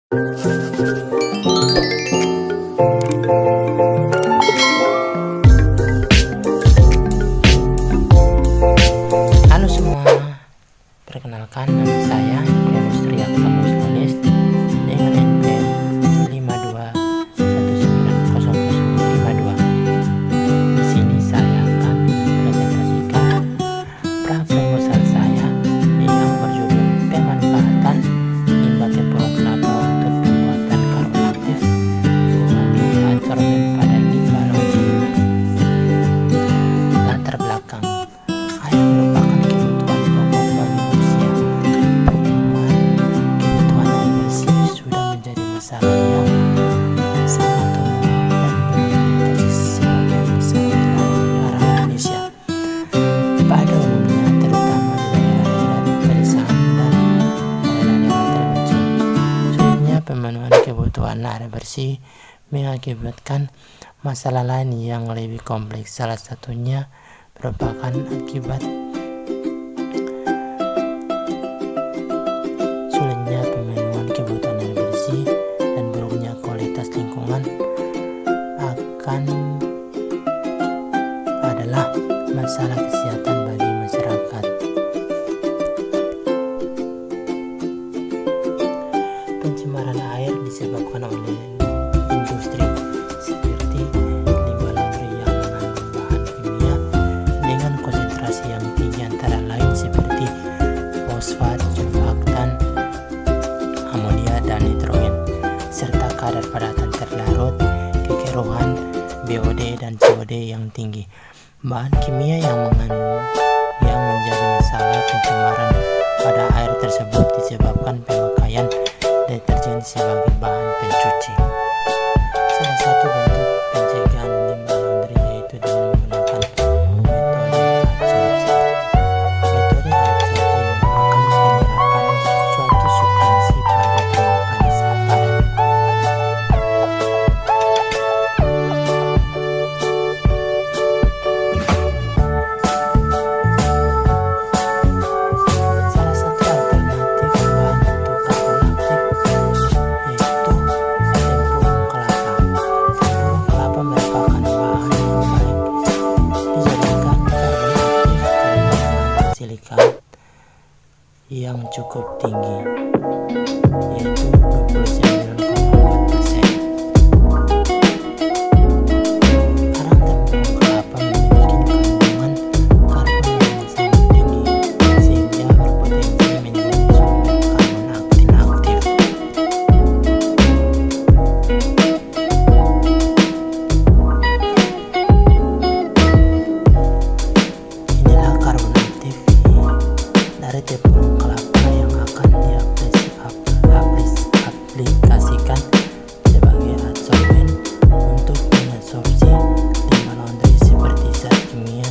Halo semua, perkenalkan nama saya Demus Triak Kamus dengan NPM 52190052. Di sini saya akan presentasikan proposal saya yang berjudul pemanfaatan limbah tempurung kelapa untuk pembuatan karbon aktif sebagai adsorben pada limbah laut. Latar belakang: air merupakan kebutuhan pokok bagi manusia. Pemenuhan kebutuhan air bersih sudah menjadi masalah yang sangat umum dan berorientasi sebagian besar wilayah Indonesia. Pada umumnya, terutama di daerah-daerah pedesaan dan daerah-daerah terpencil, sulitnya pemenuhan kebutuhan air bersih mengakibatkan masalah lain yang lebih kompleks. Salah satunya merupakan akibat sulitnya pemenuhan kebutuhan air bersih dan buruknya kualitas lingkungan adalah masalah kesehatan bagi masyarakat. Pencemaran air disebabkan oleh industri seperti limbah laundry yang mengandung bahan kimia dengan konsentrasi yang tinggi, antara lain seperti fosfat, surfaktan, amonia, dan nitrogen, serta kadar padatan terlarut, kekeruhan, BOD dan COD yang tinggi. Bahan kimia yang menjadi masalah pencemaran pada air tersebut disebabkan pemakaian deterjen sebagai bahan pencuci. Salah satu bentuk pencegahan limbah laundry yaitu dengan menggunakan metode adsorpsi. Metode adsorpsi merupakan penyerapan suatu substansi pada permukaan padat. Salah satu alternatif bahan untuk karbon aktif yaitu tempurung kelapa. Tempurung kelapa merupakan bahan yang baik dijadikan karbon aktif karena mengandung silikat yang cukup tinggi, yaitu 29,4%. Karang tempurung kelapa memiliki kandungan karbon yang sangat tinggi sehingga berpotensi menjadi sumber karbon aktif. Inilah karbon aktif dari tempurung kelapa yang akan diaplikasikan sebagai adsorben untuk mengadsorpsi limbah laundry seperti zat kimia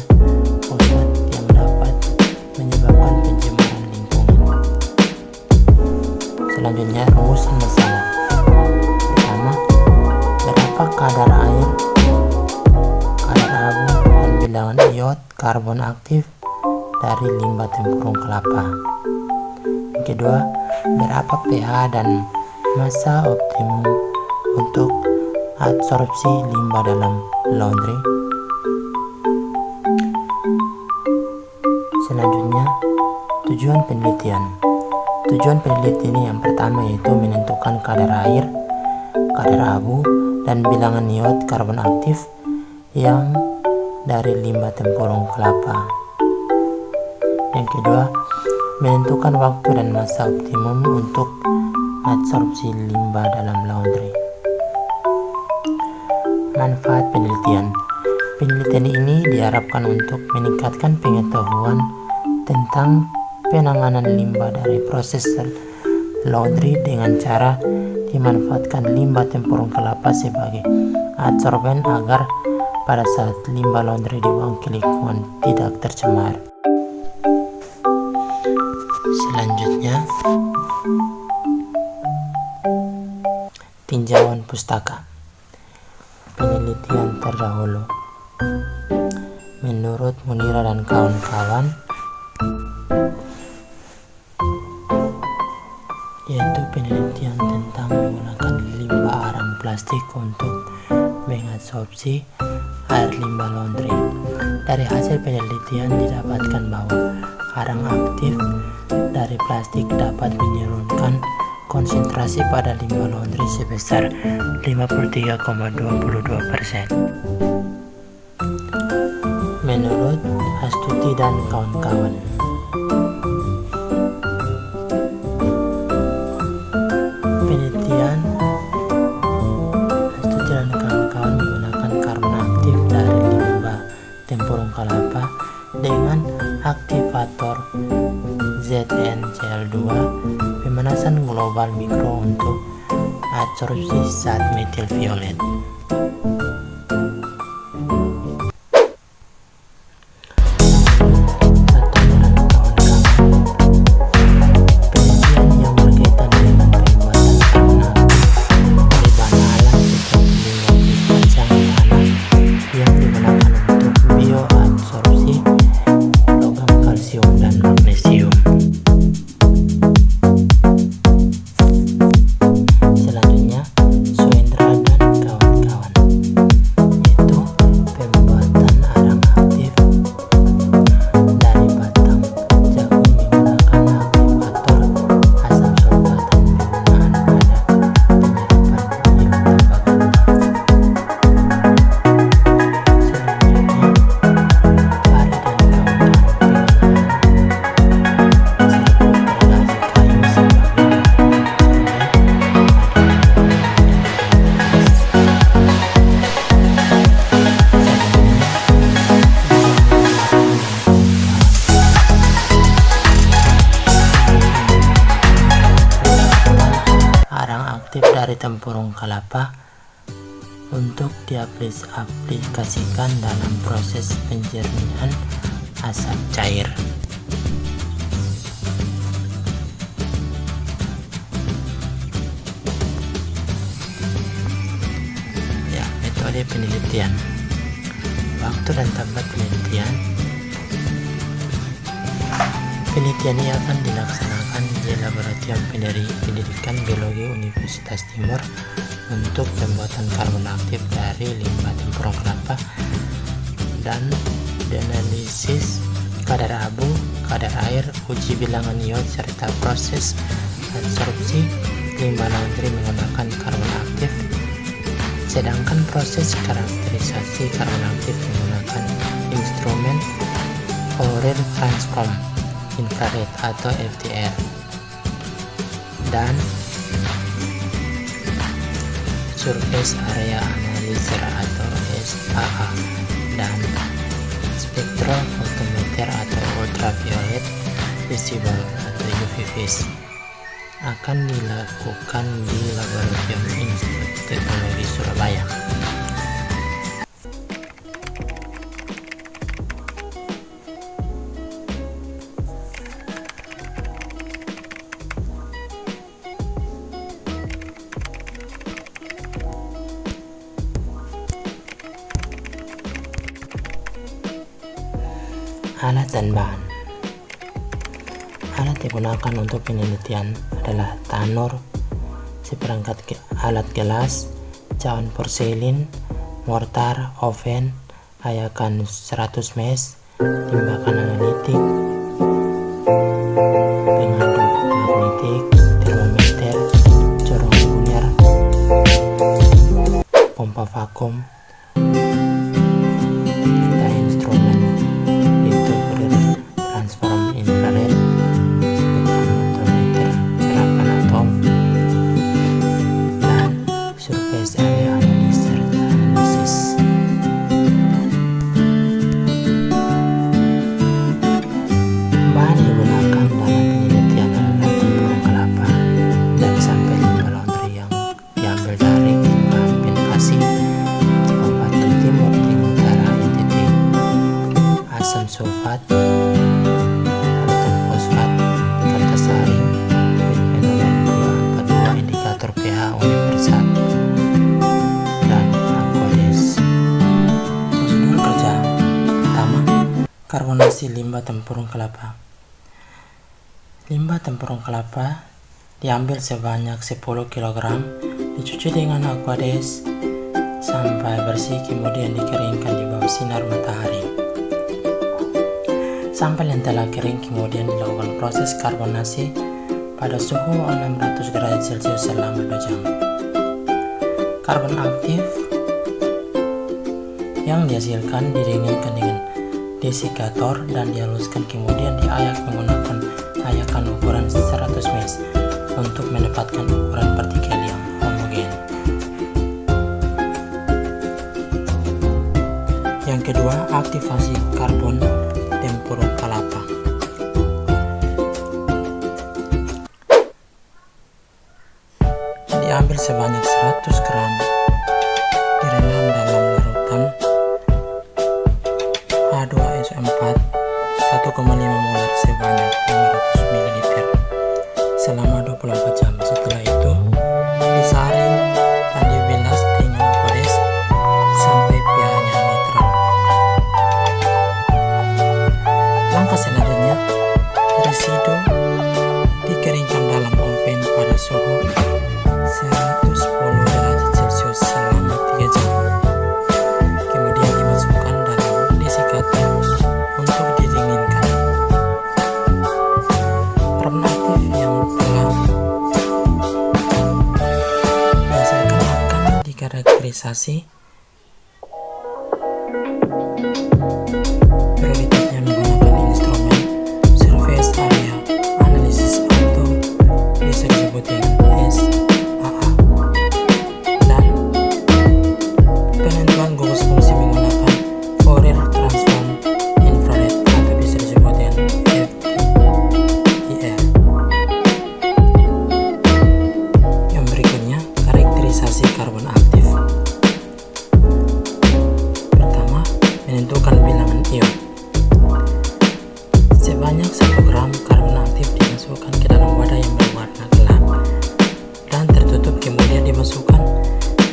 fosfat yang dapat menyebabkan pencemaran lingkungan. Selanjutnya, rumusan masalah. Pertama, berapa kadar air, kadar abu, dan bilangan iot karbon aktif dari limbah tempurung kelapa. Yang kedua, berapa pH dan massa optimum untuk adsorpsi limbah dalam laundry. Selanjutnya, tujuan penelitian. Tujuan penelitian yang pertama yaitu menentukan kadar air, kadar abu, dan bilangan iot karbon aktif yang dari limbah tempurung kelapa. Yang kedua, menentukan waktu dan masa optimum untuk adsorpsi limbah dalam laundry. Manfaat penelitian. Penelitian ini diharapkan untuk meningkatkan pengetahuan tentang penanganan limbah dari proses laundry dengan cara dimanfaatkan limbah tempurung kelapa sebagai adsorben agar pada saat limbah laundry dibuang ke lingkungan tidak tercemar. Selanjutnya, tinjauan pustaka. Penelitian terdahulu. Menurut Munira dan kawan-kawan, yaitu penelitian tentang plastik untuk mengadsorpsi air limbah laundry. Dari hasil penelitian didapatkan bahwa arang aktif dari plastik dapat menurunkan konsentrasi pada limbah laundry sebesar 53,22%. Menurut Astuti dan kawan-kawan, penelitian Astuti dan kawan-kawan menggunakan karbon aktif dari limbah tempurung kelapa dengan aktivator ZnCl2 pemanasan global mikro untuk adsorpsi zat metil violet. Dari tempurung kelapa untuk diaplikasikan dalam proses penjernihan asap cair. Ya, metode penelitian. Waktu dan tempat penelitian. Penelitian ini akan dilaksanakan di Laboratorium Pendidikan Biologi Universitas Timur untuk pembuatan karbon aktif dari limbah tempurung kelapa dan dianalisis kadar abu, kadar air, uji bilangan iod, serta proses adsorpsi limbah laundry menggunakan karbon aktif. Sedangkan proses karakterisasi karbon aktif menggunakan instrumen Fourier Transform infrared atau FTR dan surface area analyzer atau SAA dan spektrofotometer atau ultraviolet visible atau UV-Vis akan dilakukan di Laboratorium Institut Teknologi Surabaya. Alat dan bahan. Alat digunakan untuk penelitian adalah tanur, seperangkat alat gelas, cawan porselin, mortar, oven, ayakan 100 mesh, timbakan analitik, pengaduk magnetik, termometer, corong lumier, pompa vakum, dan instrumen itu transform infrared, spektrometer, serapan atom, dan surface area analysis. Bahan yang digunakan dalam penelitian adalah tempurung kelapa dan sampel limbah laundry yang diambil dari Kelurahan Bekasi, Kabupaten Timur Utara NTT, asam sulfat, halutan fosfat, kertas saring, bifenol 242, indikator pH universal, dan alkoholis. Prosedur kerja pertama, karbonasi limbah tempurung kelapa. Limbah tempurung kelapa diambil sebanyak 10 kg Dicuci dengan Aquades sampai bersih, kemudian dikeringkan di bawah sinar matahari. Sampel yang telah kering kemudian dilakukan proses karbonasi pada suhu 600 derajat Celcius selama 2 jam. Karbon aktif yang dihasilkan didinginkan dengan desikator dan dihaluskan, kemudian diayak menggunakan ayakan ukuran 100 mesh untuk mendapatkan ukuran partikel yang homogen. Yang kedua, aktivasi karbon tempurung kelapa. Diambil sebanyak 100 gram, direndam dalam larutan H2SO4 1,5 molar sebanyak 500 ml selama 24 jam. Setelah itu disaring dan dibilas dengan Aquades sampai pH-nya netral. Langkah selanjutnya, residu dikeringkan dalam oven pada suhu 110 derajat Celcius selama 3 jam. Kemudian dimasukkan dalam desikator untuk didinginkan. Karbon aktif yang telah dihasilkan akan dikarakterisasi. Prioritasnya menggunakan instrumen surface area analysis atau bisa disebut dengan SAA, dan penentuan gugus fungsi menggunakan Fourier transform infrared atau bisa disebut dengan FTIR. Yang berikutnya, karakterisasi karbon aktif. Pertama, menentukan bilangan ion. Sebanyak 1 gram karbon aktif dimasukkan ke dalam wadah yang berwarna gelap dan tertutup, kemudian dimasukkan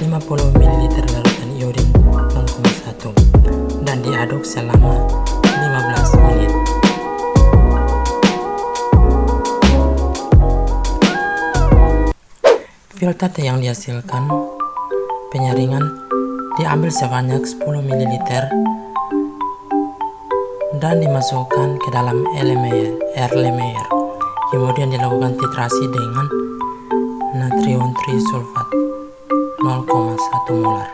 50 ml larutan iodin 0,1 dan diaduk selama 15 menit. Filter yang dihasilkan penyaringan diambil sebanyak 10 ml dan dimasukkan ke dalam air layer. Kemudian dilakukan titrasi dengan natrium trisulfat 0,1 molar.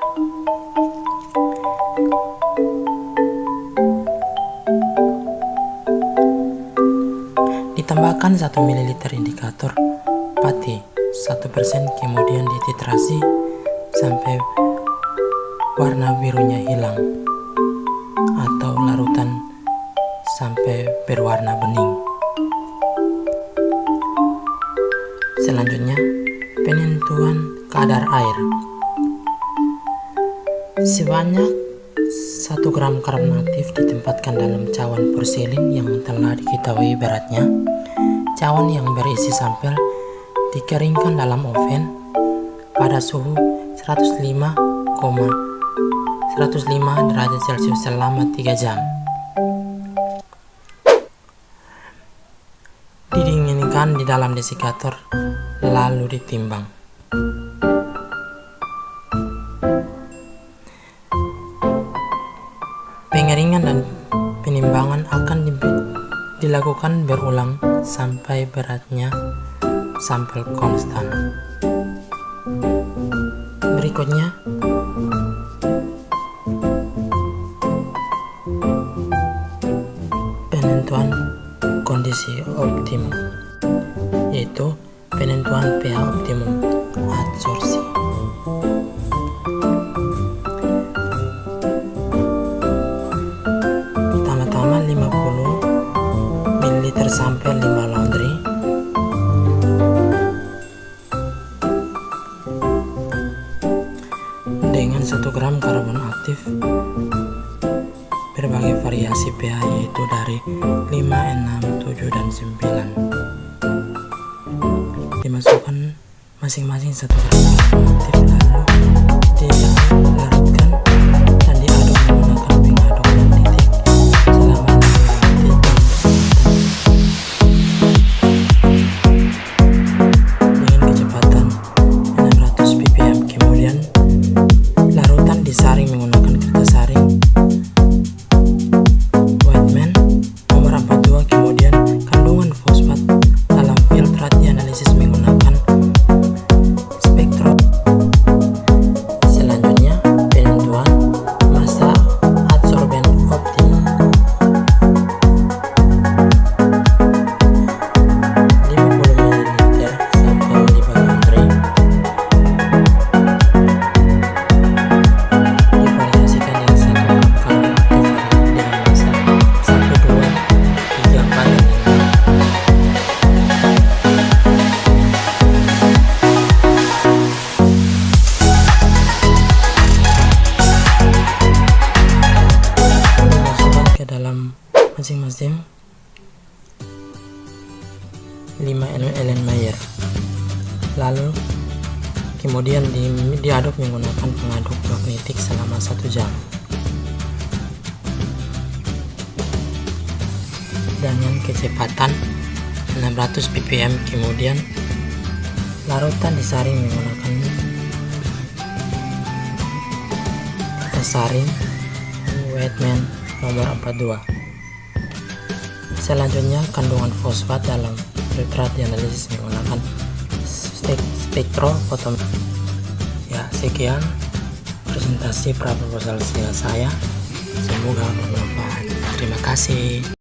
Ditambahkan 1 ml indikator pati 1%, kemudian dititrasi sampai warna birunya hilang atau larutan sampai berwarna bening. Selanjutnya, penentuan kadar air. Sebanyak 1 gram karbon aktif ditempatkan dalam cawan porselin yang telah diketahui beratnya. Cawan yang berisi sampel dikeringkan dalam oven pada suhu 105 derajat Celcius selama 3 jam. Didinginkan di dalam desikator lalu ditimbang. Pengeringan dan penimbangan akan dilakukan berulang sampai beratnya sampel konstan. Berikutnya, penentuan kondisi optimum, yaitu penentuan pH optimum adsorpsi. Pertama-tama 50 ml sampel 5 laundry dengan 1 gram karbon aktif berbagai variasi pH, yaitu dari 5, 6, 7, dan 9. Dimasukkan masing-masing 1 gram karbon aktif lalu dilarutkan dan diaduk menggunakan pengaduk titik selama 2 detik dengan kecepatan 600 ppm kemudian diaduk menggunakan pengaduk magnetik selama 1 jam dengan kecepatan 600 ppm. Kemudian larutan disaring menggunakan kertas saring Whitman nomor 42. Selanjutnya, kandungan fosfat dalam filtrat dianalisis menggunakan spektrofotometri. Ya, sekian presentasi praproposal saya. Semoga bermanfaat. Terima kasih.